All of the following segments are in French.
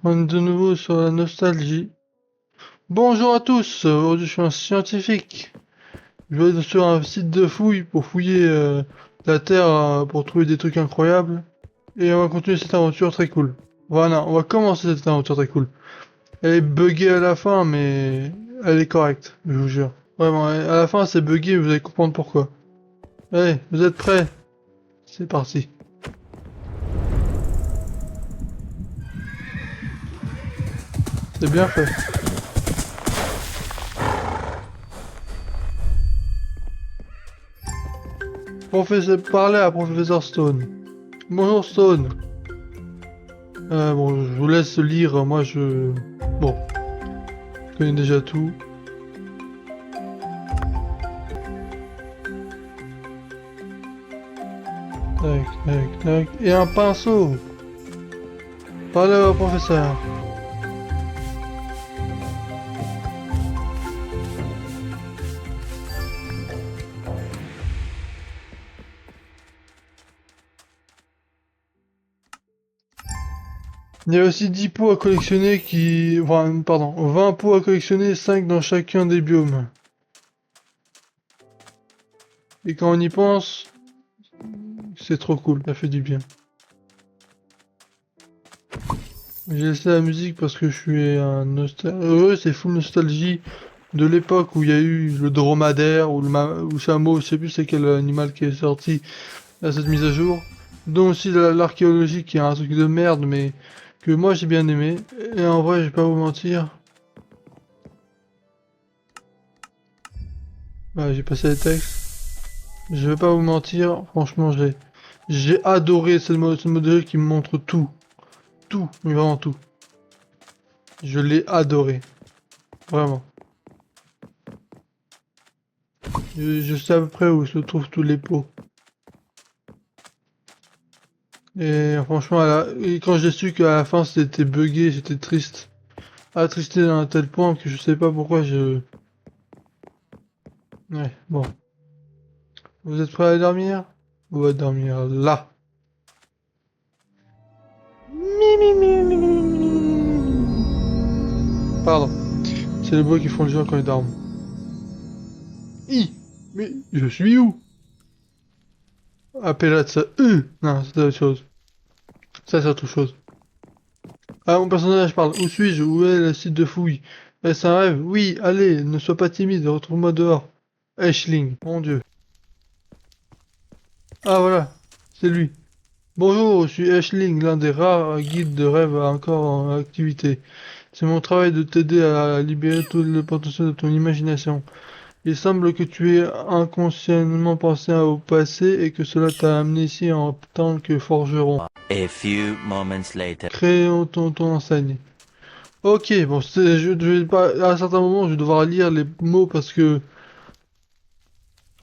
On est de nouveau sur la nostalgie. Bonjour à tous, aujourd'hui je suis un scientifique. Je vais sur un site de fouille pour fouiller la Terre pour trouver des trucs incroyables. Et on va continuer cette aventure très cool. Voilà, on va commencer cette aventure très cool. Elle est buggée à la fin, mais elle est correcte, je vous jure. Vraiment, à la fin c'est buggé, vous allez comprendre pourquoi. Allez, vous êtes prêts? C'est parti. C'est bien fait. Professeur, parlez à Professeur Stone. Bonjour Stone. Bon, je vous laisse lire, moi je... Bon, je connais déjà tout. Tac, tac, tac. Et un pinceau. Parlez au professeur. Il y a aussi 10 pots à collectionner qui... Enfin, pardon, 20 pots à collectionner, 5 dans chacun des biomes. Et quand on y pense, c'est trop cool, ça fait du bien. J'ai laissé la musique parce que je suis un heureux, c'est full nostalgie de l'époque où il y a eu le dromadaire ou le chameau, je sais plus c'est quel animal qui est sorti à cette mise à jour. Dont aussi l'archéologie qui est un truc de merde mais que moi j'ai bien aimé. Et en vrai, je vais pas vous mentir. Ouais, j'ai passé les textes. Je vais pas vous mentir, franchement j'ai adoré ce mode de jeu qui me montre tout. Tout, mais vraiment tout. Je l'ai adoré. Vraiment. Je sais à peu près où se trouvent tous les pots. Et franchement, et quand j'ai su qu'à la fin c'était buggé, j'étais triste. Attristé à un tel point que je sais pas pourquoi je... Ouais, bon. Vous êtes prêts à dormir? On va dormir là. Pardon. C'est les bois qui font le jeu quand ils dorment. Mais je suis où? Appelez ça Non, c'est autre chose. Ça, c'est autre chose. Ah, mon personnage parle. Où suis-je? Où est le site de fouille? Est-ce un rêve? Oui, allez, ne sois pas timide, retrouve-moi dehors. Aisling, mon dieu. Ah, voilà, c'est lui. Bonjour, je suis Aisling, l'un des rares guides de rêve encore en activité. C'est mon travail de t'aider à libérer tout le potentiel de ton imagination. Il semble que tu aies inconsciemment pensé au passé et que cela t'a amené ici en tant que forgeron. A few moments later. Créons ton enseigne. Ok, bon, je vais pas, à un certain moment, je vais devoir lire les mots parce que,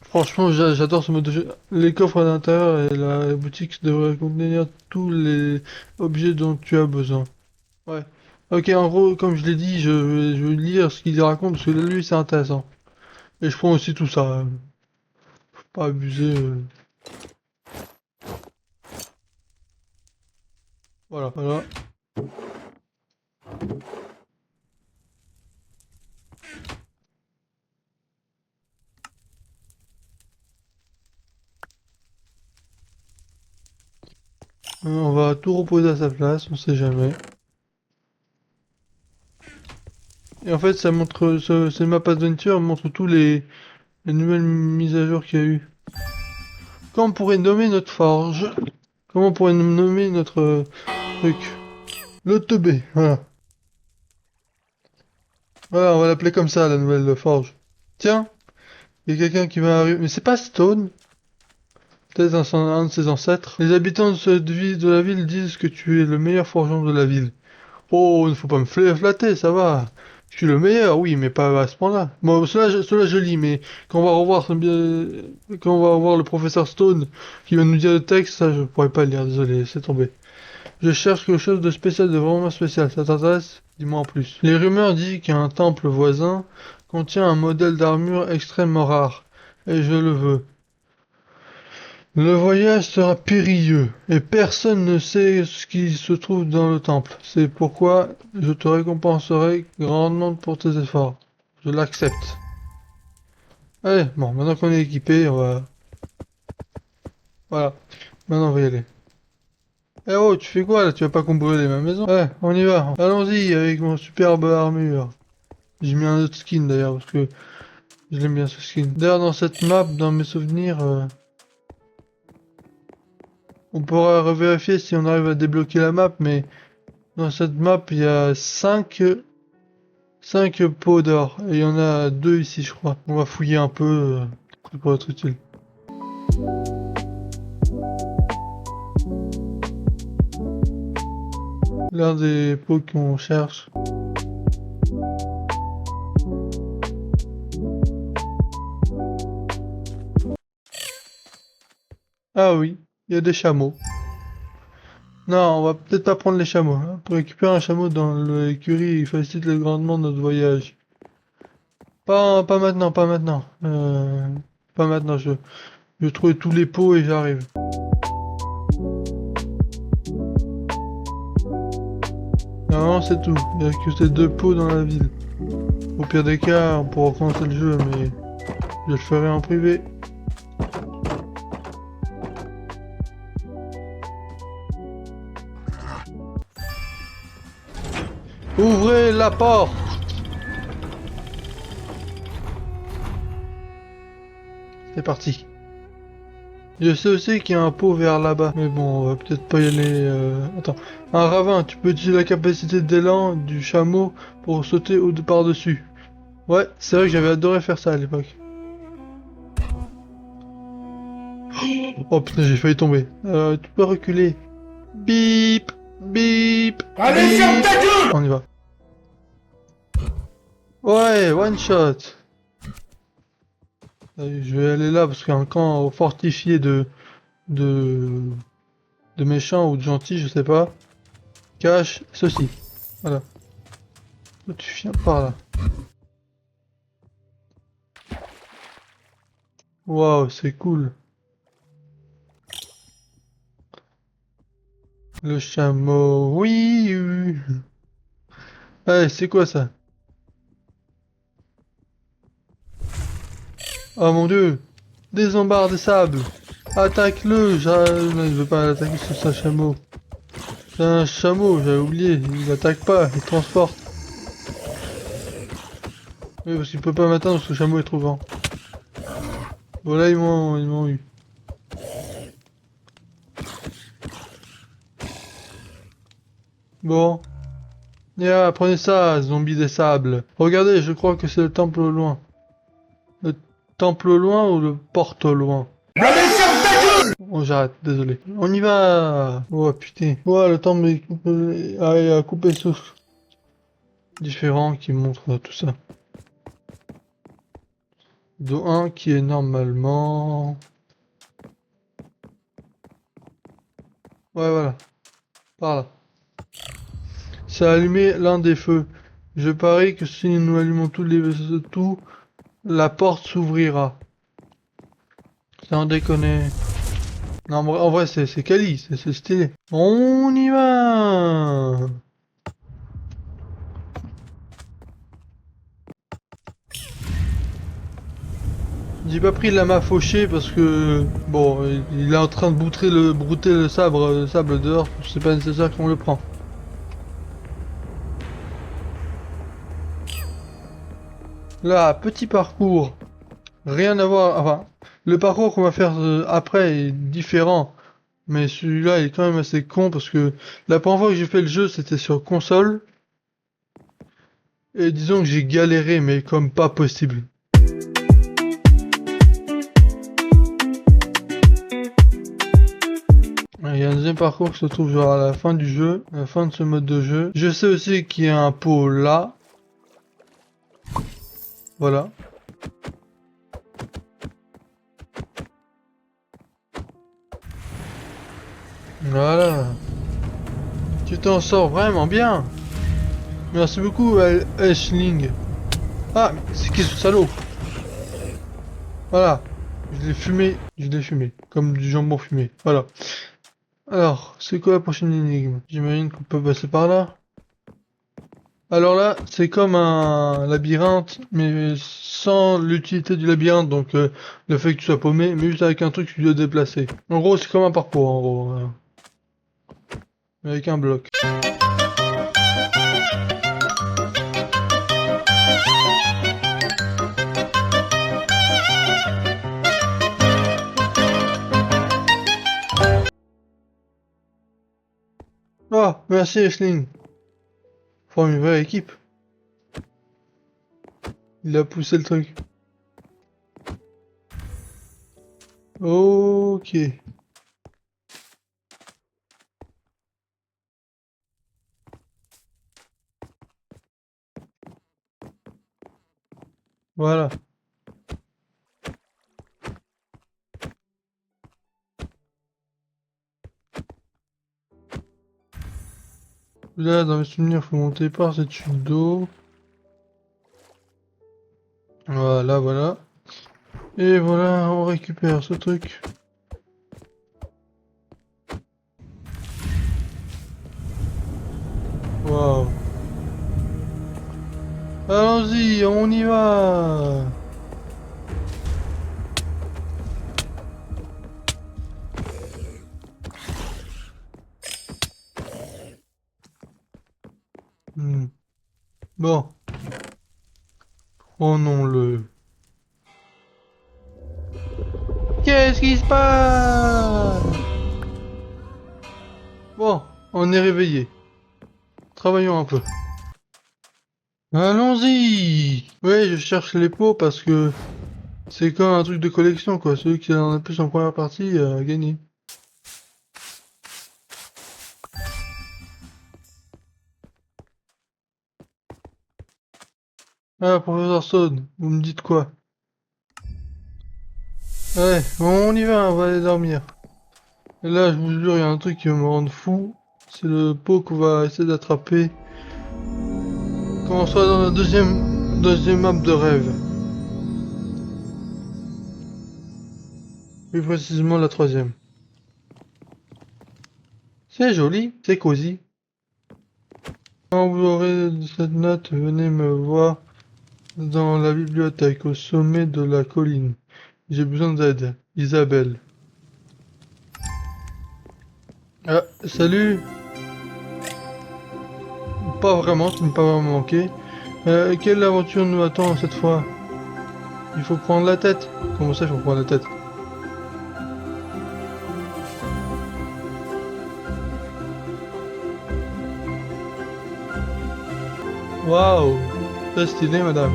franchement, j'adore ce mode de jeu. Les coffres à l'intérieur et la boutique devraient contenir tous les objets dont tu as besoin. Ouais. Ok, en gros, comme je l'ai dit, je vais lire ce qu'il raconte parce que lui, c'est intéressant. Et je prends aussi tout ça. Faut pas abuser. Voilà, voilà. On va tout reposer à sa place, on sait jamais. Et en fait, ça montre, c'est map adventure montre tous les nouvelles mises à jour qu'il y a eu. Comment on pourrait nommer notre forge? Comment on pourrait nommer notre truc? Le teubé, voilà. Voilà, on va l'appeler comme ça, la nouvelle forge. Tiens, il y a quelqu'un qui va arriver. Mais c'est pas Stone? Peut-être un de ses ancêtres. Les habitants de la ville disent que tu es le meilleur forgeron de la ville. Oh, il ne faut pas me flatter, ça va. Je suis le meilleur, oui, mais pas à ce point-là. Bon, cela je lis, mais quand on va revoir, quand on va revoir le professeur Stone qui va nous dire le texte, ça je pourrais pas le lire, désolé, c'est tombé. Je cherche quelque chose de spécial, de vraiment spécial. Ça t'intéresse? Dis-moi en plus. Les rumeurs disent qu'un temple voisin contient un modèle d'armure extrêmement rare, et je le veux. Le voyage sera périlleux, et personne ne sait ce qui se trouve dans le temple. C'est pourquoi je te récompenserai grandement pour tes efforts. Je l'accepte. Allez, bon, maintenant qu'on est équipé, on va... Voilà, maintenant on va y aller. Eh oh, tu fais quoi là? Tu vas pas cambrioler ma maison? Ouais, on y va. Allons-y avec mon superbe armure. J'ai mis un autre skin d'ailleurs, parce que je l'aime bien ce skin. D'ailleurs, dans cette map, dans mes souvenirs... on pourra revérifier si on arrive à débloquer la map, mais dans cette map, il y a 5 pots d'or. Et il y en a 2 ici, je crois. On va fouiller un peu, ça pourrait être utile. L'un des pots qu'on cherche. Ah oui, il y a des chameaux. Non, on va peut-être pas prendre les chameaux, hein. Pour récupérer un chameau dans l'écurie, il facilite grandement notre voyage. Pas maintenant, pas maintenant. Pas maintenant, je vais trouver tous les pots et j'arrive. Normalement, c'est tout. Il n'y a que ces 2 pots dans la ville. Au pire des cas, on pourra commencer le jeu, mais je le ferai en privé. Ouvrez la porte! C'est parti. Je sais aussi qu'il y a un pot vers là-bas, mais bon, on va peut-être pas y aller. Attends, un ravin, tu peux utiliser la capacité d'élan du chameau pour sauter par-dessus. Ouais, c'est vrai que j'avais adoré faire ça à l'époque. Oh putain, j'ai failli tomber. Tu peux reculer. Bip, bip. Allez, ferme ta gueule! On y va. Ouais, one shot. Allez, je vais aller là parce qu'un camp fortifié de méchants ou de gentils, je sais pas, cache ceci. Voilà. Toi, tu viens par là. Waouh, c'est cool. Le chameau, oui. Oui. Allez, c'est quoi ça? Oh mon dieu! Des embarres de sable! Attaque-le! Non, il veut pas l'attaquer, c'est un chameau. C'est un chameau, j'avais oublié. Il n'attaque pas, il transporte. Oui, parce qu'il peut pas m'atteindre parce que le chameau est trop grand. Voilà, ils m'ont eu. Bon. Yeah, prenez ça, zombie des sables. Regardez, je crois que c'est le temple au loin. Le temple au loin ou le porte au loin? Allez, ferme ta gueule! Oh, j'arrête, désolé. On y va! Oh putain. Ouais, le temple a coupé souffle. Différent qui montre tout ça. Do 1 qui est normalement... Ouais, voilà. Par là. Ça a allumé l'un des feux. Je parie que si nous allumons tout, la porte s'ouvrira. Sans déconner. Non, en vrai, c'est quali, c'est stylé. On y va! J'ai pas pris la main fauchée parce que... Bon, il est en train de brouter le sable dehors. C'est pas nécessaire qu'on le prend. Là, petit parcours. Rien à voir. Enfin, le parcours qu'on va faire après est différent. Mais celui-là, il est quand même assez con parce que la première fois que j'ai fait le jeu, c'était sur console. Et disons que j'ai galéré, mais comme pas possible. Il y a un deuxième parcours qui se trouve genre à la fin du jeu, à la fin de ce mode de jeu. Je sais aussi qu'il y a un pot là. Voilà. Voilà. Tu t'en sors vraiment bien. Merci beaucoup, Ashling. Ah, mais c'est qui ce salaud? Voilà. Je l'ai fumé. Je l'ai fumé. Comme du jambon fumé. Voilà. Alors, c'est quoi la prochaine énigme? J'imagine qu'on peut passer par là. Alors là, c'est comme un labyrinthe, mais sans l'utilité du labyrinthe, donc le fait que tu sois paumé, mais juste avec un truc que tu dois déplacer. En gros, c'est comme un parcours, en gros. Mais avec un bloc. Ah, merci Aisling. Forme une vraie équipe. Il a poussé le truc. Ok. Voilà. Là, dans mes souvenirs, faut monter par cette chute d'eau. Voilà, voilà. Et voilà, on récupère ce truc. Waouh. Allons-y, on y va. Hmm. Bon, prenons-le. Qu'est-ce qui se passe? Bon, on est réveillé. Travaillons un peu. Allons-y! Ouais, je cherche les pots parce que c'est comme un truc de collection, quoi. Celui qui en a plus en première partie a gagné. Ah, professeur Stone, vous me dites quoi? Ouais, on y va, on va aller dormir. Et là, je vous jure, il y a un truc qui va me rendre fou. C'est le pot qu'on va essayer d'attraper quand on sera dans la deuxième map de rêve. Plus précisément la troisième. C'est joli, c'est cosy. Quand vous aurez cette note, venez me voir dans la bibliothèque au sommet de la colline. J'ai besoin d'aide. Isabelle. Ah, salut! Pas vraiment, tu m'as pas vraiment manqué. Quelle aventure nous attend cette fois? Il faut prendre la tête. Comment ça, il faut prendre la tête? Waouh! Très stylé, madame.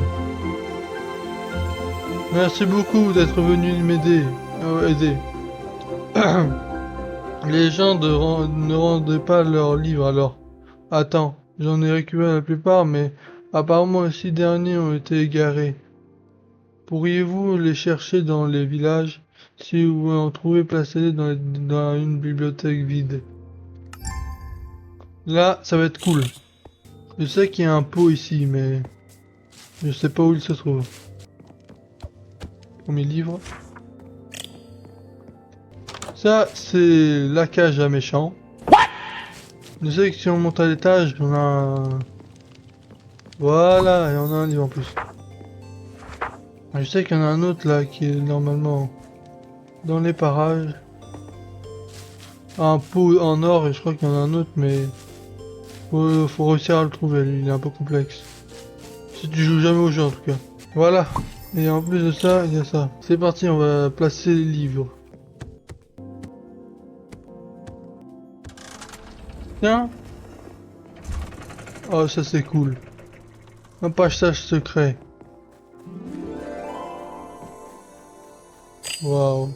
Merci beaucoup d'être venu m'aider. Aider. Les gens ne rendaient pas leurs livres alors. Attends, j'en ai récupéré la plupart, mais apparemment les 6 derniers ont été égarés. Pourriez-vous les chercher dans les villages? Si vous en trouvez, placez-les dans une bibliothèque vide. Là, ça va être cool. Je sais qu'il y a un pot ici, mais je sais pas où il se trouve. Premier livre. Ça, c'est la cage à méchants. Je sais que si on monte à l'étage, on a un... Voilà, et on a un livre en plus. Je sais qu'il y en a un autre là qui est normalement dans les parages. Un pot en or et je crois qu'il y en a un autre mais faut réussir à le trouver, lui, il est un peu complexe. Si tu joues jamais au jeu en tout cas. Voilà. Et en plus de ça, il y a ça. C'est parti, on va placer les livres. Tiens. Oh, ça c'est cool. Un passage secret. Waouh.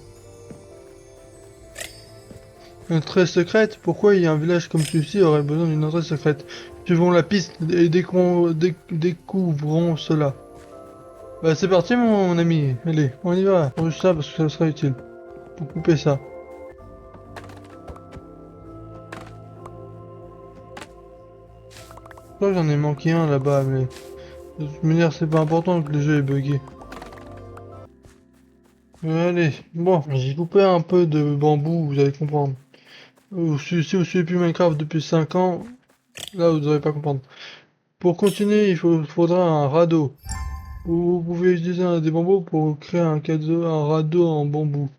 Une entrée secrète? Pourquoi il y a un village comme celui-ci aurait besoin d'une entrée secrète? Suivons la piste et découvrons cela. Bah c'est parti mon ami, allez, on y va. Pour juste ça parce que ça sera utile. Pour couper ça. Je crois que j'en ai manqué un là-bas, mais de toute manière c'est pas important que le jeu est buggé. Allez, bon, j'ai coupé un peu de bambou, vous allez comprendre. Si vous suivez plus Minecraft depuis 5 ans, là vous n'allez pas comprendre. Pour continuer, faudra un radeau. Vous pouvez utiliser des bambous pour créer un radeau en bambou.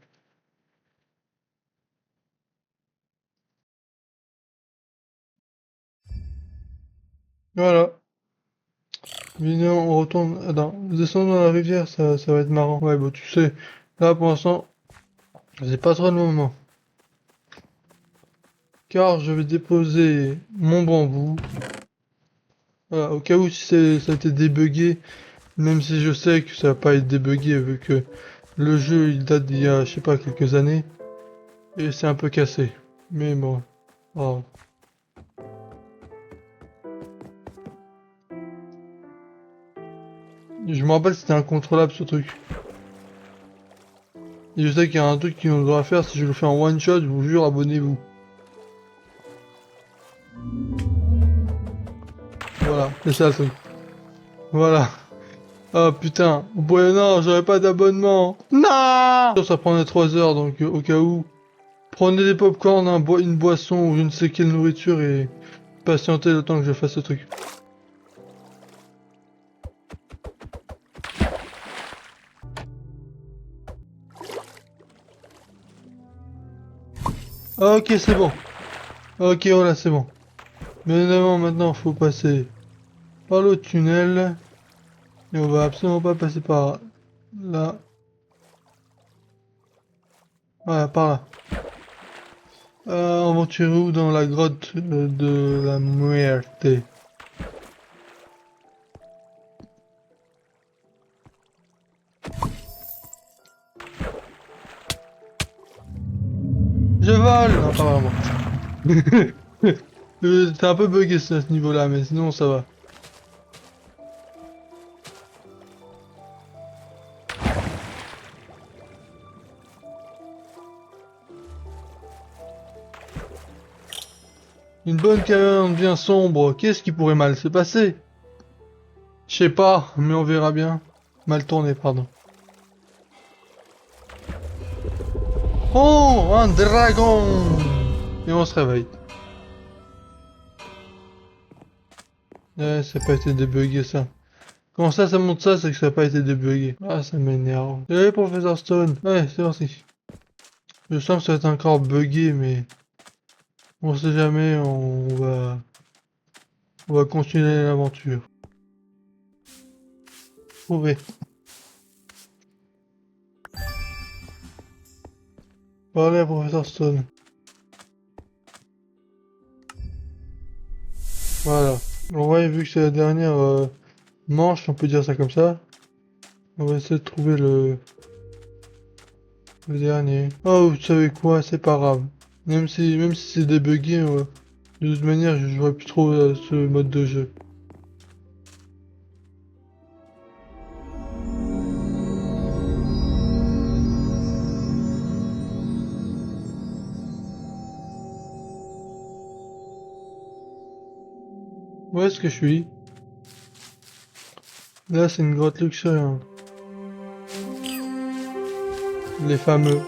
Voilà. Évidemment, on retourne. Attends, descendons dans la rivière, ça va être marrant. Ouais, bah tu sais, là pour l'instant, c'est pas trop le moment. Car je vais déposer mon bambou. Voilà, au cas où si ça a été débugué, même si je sais que ça va pas être débugué vu que le jeu il date d'il y a, je sais pas, quelques années. Et c'est un peu cassé. Mais bon. Oh. Je me rappelle c'était incontrôlable ce truc. Et je sais qu'il y a un truc qu'on devra faire si je le fais en one shot, je vous jure, abonnez-vous. Voilà, c'est ça le truc. Voilà. Ah putain, ouais, non, j'aurais pas d'abonnement. Non. Ça prendrait 3 heures, donc au cas où, prenez des popcorn, une boisson ou je ne sais quelle nourriture et patientez le temps que je fasse ce truc. Ah, ok, c'est bon. Ok, voilà, c'est bon. Bien évidemment, maintenant, faut passer par le tunnel. Et on va absolument pas passer par là. Voilà, par là. Aventurez-vous dans la grotte de la muerte. Je vole! Non, pas vraiment. T'es un peu bugué à ce niveau-là, mais sinon ça va. Une bonne caverne bien sombre, qu'est-ce qui pourrait mal se passer? Je sais pas, mais on verra bien. Mal tourné, pardon. Oh, un dragon! Et on se réveille. Ouais, ça n'a pas été débugué ça. Quand ça monte ça, c'est que ça n'a pas été débugué. Ah, ça m'énerve. Eh, Professeur Stone. Ouais, c'est parti. Je sens que ça va être encore bugué, mais on sait jamais, on va continuer l'aventure. Trouver. Parlez à Professeur Stone. Voilà. Bon, ouais, vu que c'est la dernière manche, on peut dire ça comme ça. On va essayer de trouver le dernier. Oh, vous savez quoi, c'est pas grave. Même si c'est débugué, de toute manière, je jouerai plus trop à ce mode de jeu. Où est-ce que je suis? Là, c'est une grotte luxuriante. Les fameux.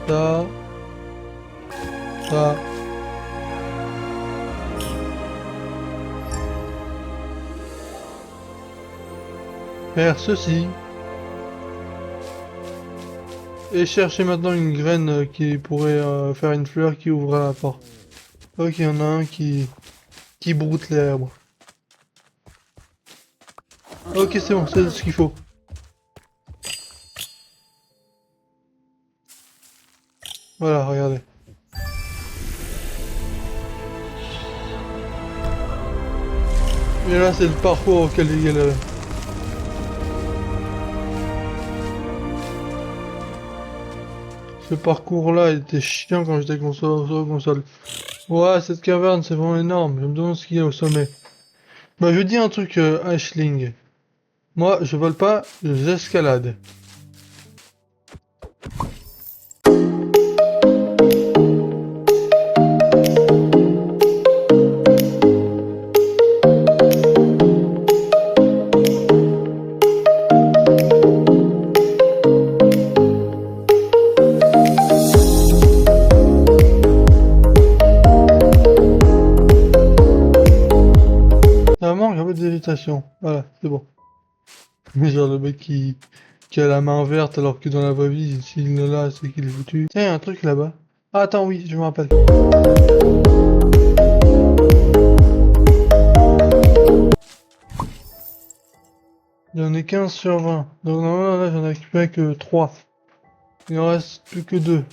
Ça. Ça. Faire ceci. Et chercher maintenant une graine qui pourrait faire une fleur qui ouvrira la porte. Ok, il y en a un qui broute l'herbe. Ok, c'est bon, c'est ce qu'il faut. Voilà, regardez. Et là, c'est le parcours auquel il galérait. Ce parcours-là était chiant quand j'étais sur console. Ouais, cette caverne, c'est vraiment énorme. Je me demande ce qu'il y a au sommet. Bah, je dis un truc, Aisling. Moi, je vole pas, j'escalade. peu d'irritation. Voilà, c'est bon. Mais genre le mec qui a la main verte alors que dans la vraie vie, s'il est là, c'est qu'il est foutu. Tiens, y a un truc là-bas. Ah, attends, oui, je me rappelle. J'en ai 15 sur 20. Donc normalement là j'en ai récupéré que 3. Il en reste plus que 2.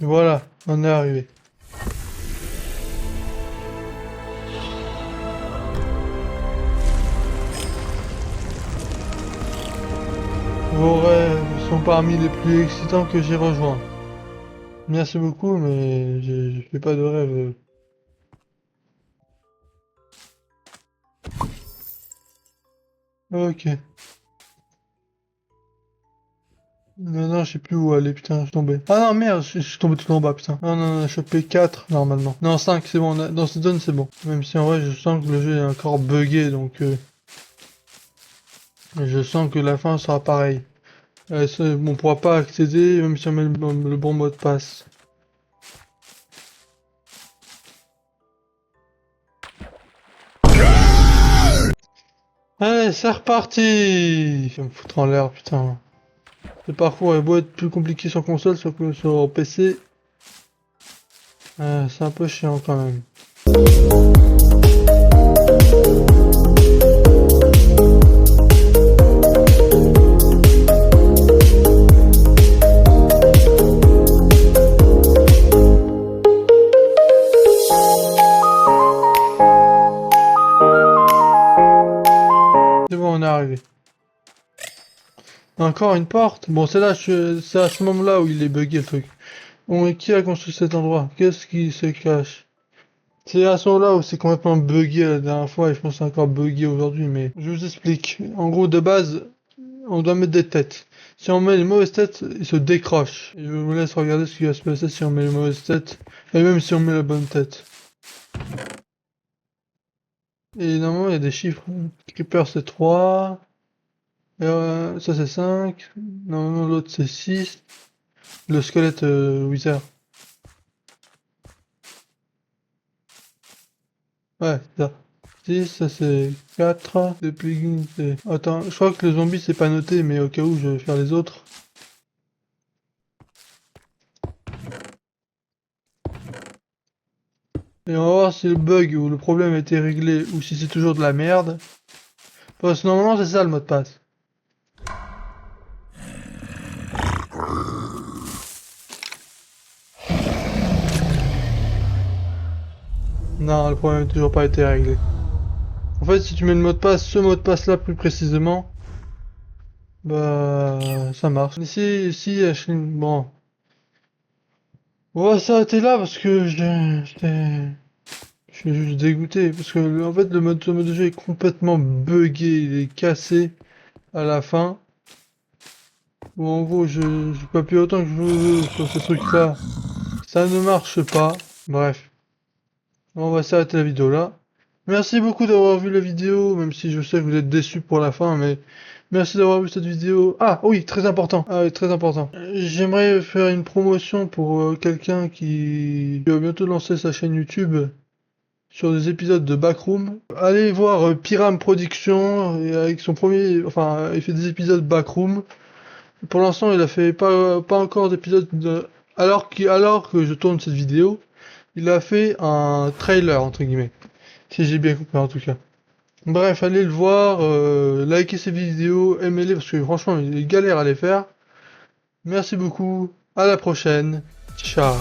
Voilà, on est arrivé. Vos rêves sont parmi les plus excitants que j'ai rejoints. Merci beaucoup, mais je fais pas de rêve. Ok. Non, je sais plus où aller, putain, je suis tombé. Ah non, merde, je suis tombé tout en bas, putain. Ah non, on a chopé 4 normalement. Non, 5, c'est bon, dans cette zone, c'est bon. Même si en vrai, je sens que le jeu est encore buggé, donc... je sens que la fin sera pareille. On pourra pas accéder, même si on met le bon mot de passe. Allez, c'est reparti! Je vais me foutre en l'air, putain. Le parcours est beau être plus compliqué sur console, sur PC. C'est un peu chiant quand même. C'est bon, on est arrivé. Encore une porte? Bon, c'est à ce moment-là où il est bugué le truc. Bon, et qui a construit cet endroit? Qu'est-ce qui se cache? C'est à ce moment-là où c'est complètement bugué la dernière fois et je pense que c'est encore bugué aujourd'hui, mais je vous explique. En gros, de base, on doit mettre des têtes. Si on met les mauvaises têtes, ils se décrochent. Et je vous laisse regarder ce qui va se passer si on met les mauvaises têtes, et même si on met la bonne tête. Et normalement, il y a des chiffres. Creeper c'est 3. Ça c'est 5. Normalement, l'autre c'est 6. Le squelette Wither. Ouais, c'est ça. 6, ça c'est 4. Le plugin c'est... Attends, je crois que le zombie c'est pas noté, mais au cas où je vais faire les autres. Et on va voir si le bug ou le problème a été réglé ou si c'est toujours de la merde. Parce que normalement c'est ça le mot de passe. Non, le problème n'a toujours pas été réglé. En fait, si tu mets le mot de passe, ce mot de passe là plus précisément, bah ça marche. Ici, Ashlyn, bon. On va s'arrêter là parce que je suis juste dégoûté. Parce que en fait, ce mode de jeu est complètement buggé, il est cassé à la fin. Bon, en gros, je pas pu autant que je veux sur ce truc là. Ça ne marche pas. Bref. On va s'arrêter la vidéo là. Merci beaucoup d'avoir vu la vidéo, même si je sais que vous êtes déçus pour la fin, mais merci d'avoir vu cette vidéo. Ah oui, très important. Ah oui, très important. J'aimerais faire une promotion pour quelqu'un qui va bientôt lancer sa chaîne YouTube sur des épisodes de Backroom. Allez voir Pyram Production et avec son premier, enfin, il fait des épisodes Backroom. Pour l'instant, il a fait pas encore d'épisodes alors que je tourne cette vidéo, il a fait un trailer entre guillemets. Si j'ai bien compris en tout cas. Bref, allez le voir, likez ces vidéos, aimez-les parce que franchement il galère à les faire. Merci beaucoup, à la prochaine, ciao.